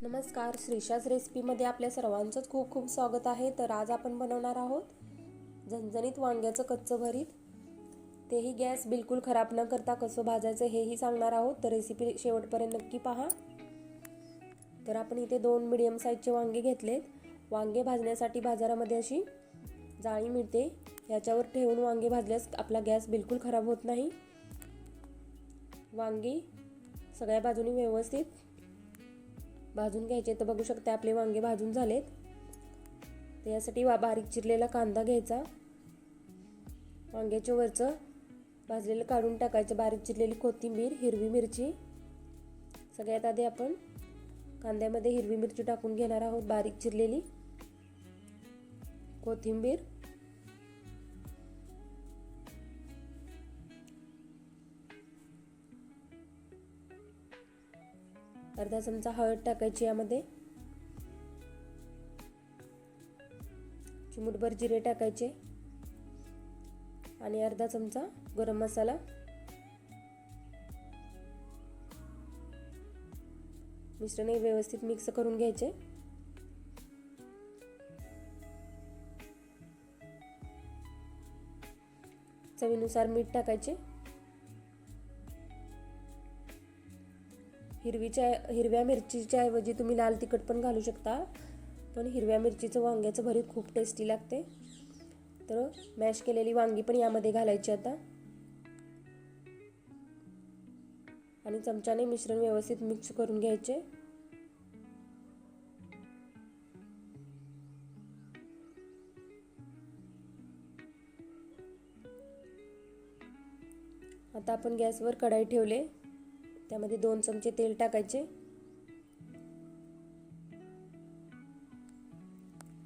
नमस्कार, श्रीशाच रेसिपीमध्ये आपल्या सर्वांचंच खूप खूप स्वागत आहे। तर आज आपण बनवणार आहोत झणझणीत वांग्याचं कच्चं भरीत, तेही गॅस बिलकुल खराब न करता कसं भाजायचं हेही सांगणार आहोत। तर रेसिपी शेवटपर्यंत नक्की पहा। तर आपण इथे 2 मीडियम साईजचे वांगे घेतलेत। वांगे भाजण्यासाठी बाजारामध्ये अशी जाळी मिळते, याच्यावर ठेवून वांगे भाजल्यास आपला गॅस बिलकुल खराब होत नाही। वांगी सगळ्या बाजूनी व्यवस्थित भाजून घ्यायचे। तर बघू शकता आपले वांगे भाजून झालेत। तर यासाठी बारीक चिरलेला कांदा घ्यायचा, वांग्याच्या वरचं भाजलेलं काढून टाकायचं, बारीक चिरलेली कोथिंबीर, हिरवी मिरची। सगळ्यात आधी आपण कांद्यामध्ये हिरवी मिरची टाकून घेणार आहोत, बारीक चिरलेली कोथिंबीर, अर्धा चमचा हळद टाकायची, यामध्ये चिमूटभर जिरे टाकायचे आणि अर्धा चमचा गरम मसाला। मिश्रण व्यवस्थित मिक्स करून घ्यायचे। चवीनुसार मीठ टाकायचे। हिरव्या मिरचीच्या ऐवजी तुम्ही लाल तिखट पण घालू शकता, पण हिरव्या मिरचीचं वांग्याचं भरीत खूप टेस्टी लागते। तर मॅश केलेली वांगी पण यामध्ये घालायची आता आणि चमच्याने मिश्रण व्यवस्थित मिक्स करून घ्यायचे। आता आपण गॅसवर कढई ठेवले, त्यामध्ये 2 चमचे तेल टाकायचे।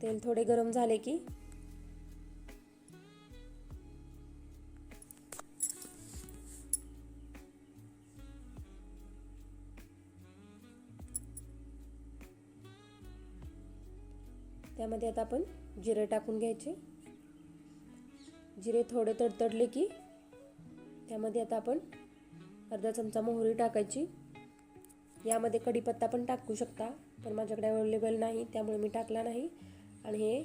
तेल थोडे गरम झाले की त्यामध्ये आता आपण जिरे टाकून घ्यायचे। जिरे थोडे तडतडले की त्यामध्ये आता आपण अर्धा चमचा मोहरी टाकायची। यामध्ये कढीपत्ता पण टाकू शकता, पण माझ्याकडे अवेलेबल नाही त्यामुळे मी टाकला नाही। आणि हे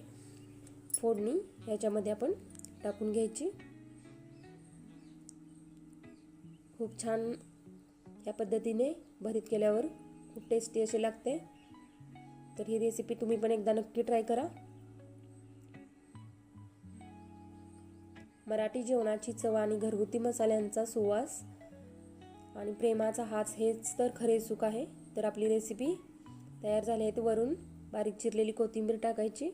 फोडणी याच्यामध्ये आपण टाकून घ्यायची। खूप छान या पद्धतीने भरीत केल्यावर खूप टेस्टी असे लागते। तर ही रेसिपी तुम्ही पण एकदा नक्की ट्राय करा। मराठी जेवणाची चव आणि घरगुती मसाल्यांचा सुवास आणि प्रेमाचा हाच हेच तर खरे सुख आहे। तर आपली रेसिपी तयार झाली आहे। वरून बारीक चिरलेली कोथिंबीर टाकायची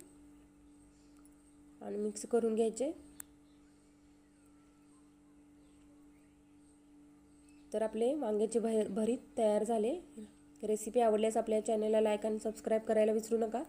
आणि मिक्स करून घ्यायचे। तर आपले वांग्याचे भरीत तयार झाले। रेसिपी आवडल्यास आपल्या चॅनलला लाईक आणि सबस्क्राईब करायला विसरू नका।